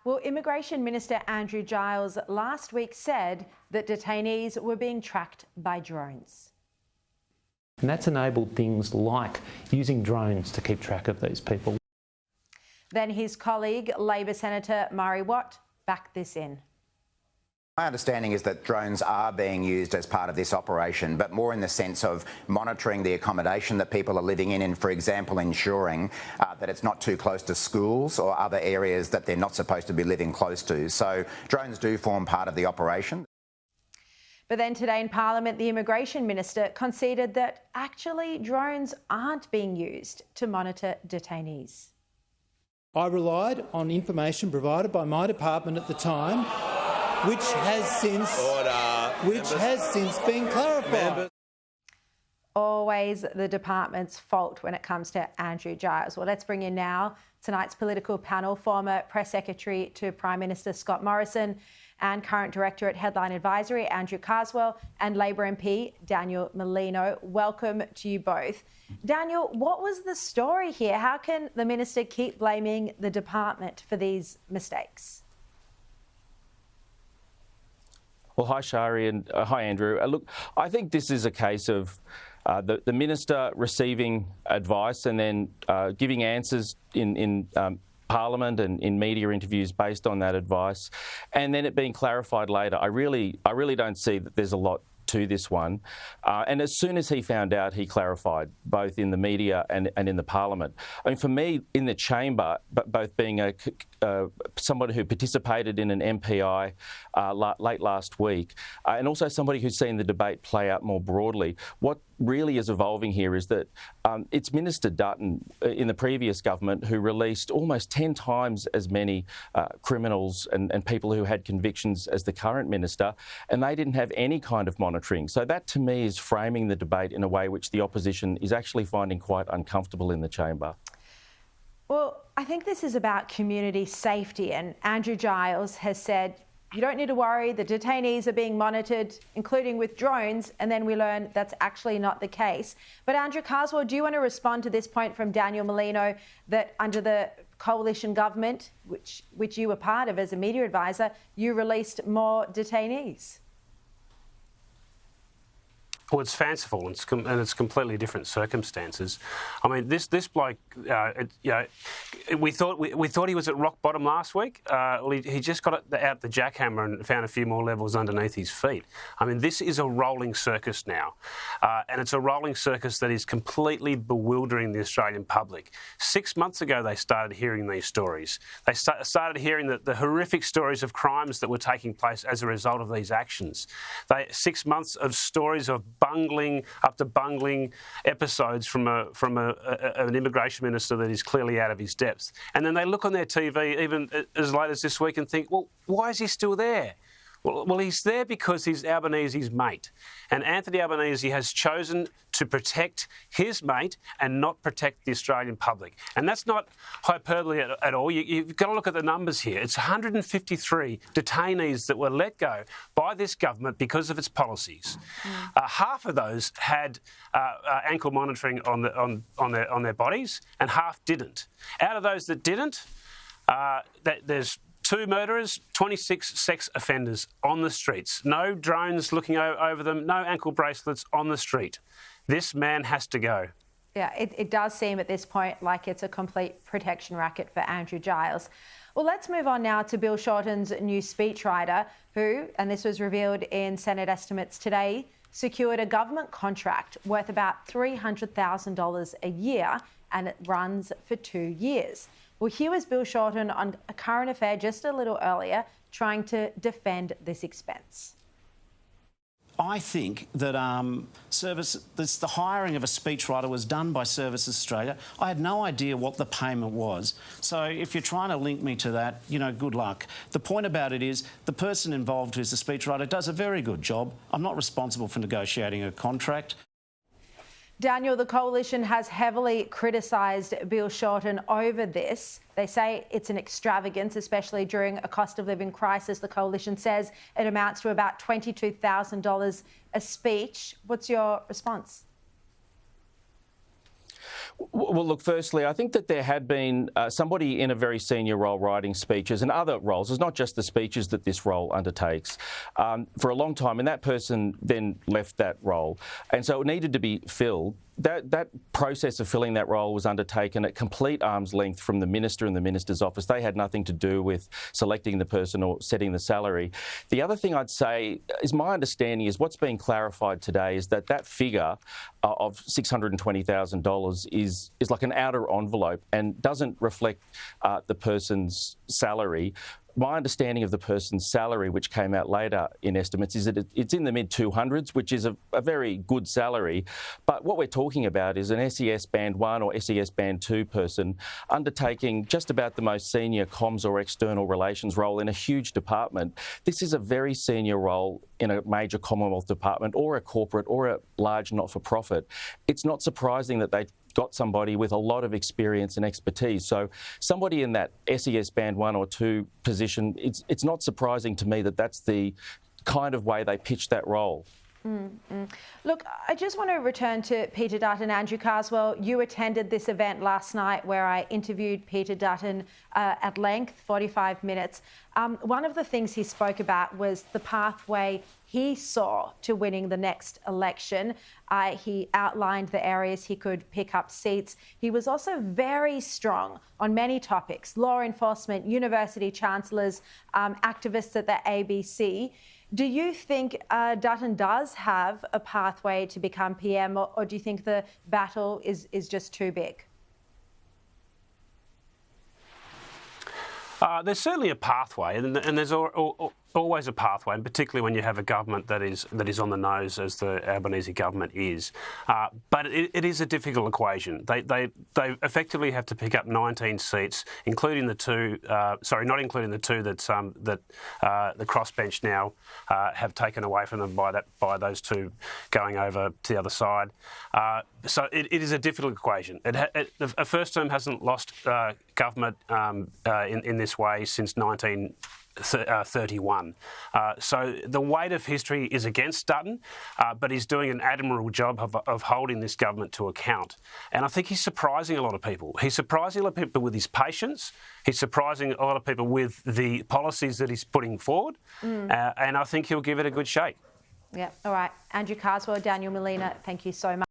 Well, Immigration Minister Andrew Giles last week said that detainees were being tracked by drones. And that's enabled things like using drones to keep track of these people. Then his colleague, Labor Senator Murray Watt, backed this in. My understanding is that drones are being used as part of this operation, but more in the sense of monitoring the accommodation that people are living in and, for example, ensuring that it's not too close to schools or other areas that they're not supposed to be living close to. So drones do form part of the operation. But then today in Parliament, the Immigration Minister conceded that actually drones aren't being used to monitor detainees. I relied on information provided by my department at the time, which has since been clarified. Always the department's fault when it comes to Andrew Giles. Well, let's bring in now tonight's political panel, former Press Secretary to Prime Minister Scott Morrison and current Director at Headline Advisory, Andrew Carswell, and Labor MP, Daniel Molino. Welcome to you both. Daniel, what was the story here? How can the Minister keep blaming the department for these mistakes? Well, hi, Sharri, and hi, Andrew. Look, I think this is a case of the Minister receiving advice and then giving answers in Parliament and in media interviews based on that advice, and then it being clarified later. I really don't see that there's a lot to this one. And as soon as he found out, he clarified, both in the media and in the Parliament. I mean, for me, in the chamber, both being somebody who participated in an MPI late last week, and also somebody who's seen the debate play out more broadly, what really is evolving here is that it's Minister Dutton in the previous government who released almost 10 times as many criminals and people who had convictions as the current minister, and they didn't have any kind of monitoring. So that, to me, is framing the debate in a way which the opposition is actually finding quite uncomfortable in the chamber. Well, I think this is about community safety, and Andrew Giles has said, you don't need to worry, the detainees are being monitored, including with drones, and then we learn that's actually not the case. But Andrew Carswell, do you want to respond to this point from Daniel Molino that under the coalition government, which you were part of as a media advisor, you released more detainees? Well, it's fanciful and it's completely different circumstances. I mean, this bloke, we thought he was at rock bottom last week. He just got out the jackhammer and found a few more levels underneath his feet. I mean, this is a rolling circus now, and it's a rolling circus that is completely bewildering the Australian public. 6 months ago, they started hearing these stories. They started hearing the horrific stories of crimes that were taking place as a result of these actions. 6 months of stories of bungling episodes from an immigration minister that is clearly out of his depth. And then they look on their TV even as late as this week and think, well, why is he still there? Well, he's there because he's Albanese's mate. And Anthony Albanese has chosen to protect his mate and not protect the Australian public. And that's not hyperbole at all. You've got to look at the numbers here. It's 153 detainees that were let go by this government because of its policies. Half of those had ankle monitoring on their bodies, and half didn't. Out of those that didn't, there's 2 murderers, 26 sex offenders on the streets. No drones looking over them, no ankle bracelets on the street. This man has to go. Yeah, it does seem at this point like it's a complete protection racket for Andrew Giles. Well, let's move on now to Bill Shorten's new speechwriter who, and this was revealed in Senate estimates today, secured a government contract worth about $300,000 a year, and it runs for 2 years. Well, here was Bill Shorten on a current affair just a little earlier, trying to defend this expense. I think that the hiring of a speechwriter was done by Services Australia. I had no idea what the payment was. So if you're trying to link me to that, good luck. The point about it is the person involved who's the speechwriter does a very good job. I'm not responsible for negotiating a contract. Daniel, the coalition has heavily criticised Bill Shorten over this. They say it's an extravagance, especially during a cost of living crisis. The coalition says it amounts to about $22,000 a speech. What's your response? Well, look, firstly, I think that there had been somebody in a very senior role writing speeches and other roles. It's not just the speeches that this role undertakes for a long time, and that person then left that role. And so it needed to be filled. That process of filling that role was undertaken at complete arm's length from the Minister and the Minister's office. They had nothing to do with selecting the person or setting the salary. The other thing I'd say is my understanding is what's being clarified today is that figure of $620,000 is like an outer envelope and doesn't reflect the person's salary. My understanding of the person's salary, which came out later in estimates, is that it's in the mid-200s, which is a very good salary. But what we're talking about is an SES Band 1 or SES Band 2 person undertaking just about the most senior comms or external relations role in a huge department. This is a very senior role in a major Commonwealth department or a corporate or a large not-for-profit. It's not surprising that they got somebody with a lot of experience and expertise. So somebody in that SES Band 1 or 2 position, it's not surprising to me that that's the kind of way they pitched that role. Look, I just want to return to Peter Dutton. Andrew Carswell, you attended this event last night where I interviewed Peter Dutton at length, 45 minutes. One of the things he spoke about was the pathway he saw to winning the next election. He outlined the areas he could pick up seats. He was also very strong on many topics: law enforcement, university chancellors, activists at the ABC. Do you think Dutton does have a pathway to become PM, or do you think the battle is just too big? There's certainly a pathway, and there's always a pathway, and particularly when you have a government that is on the nose, as the Albanese government is. But it is a difficult equation. They effectively have to pick up 19 seats, including the two. Not including the two that the crossbench now have taken away from them by those two going over to the other side. So it is a difficult equation. A First Term hasn't lost government in this way since 1931. So the weight of history is against Dutton, but he's doing an admirable job of holding this government to account. And I think he's surprising a lot of people. He's surprising a lot of people with his patience. He's surprising a lot of people with the policies that he's putting forward. And I think he'll give it a good shake. Yeah, all right. Andrew Carswell, Daniel Molina, thank you so much.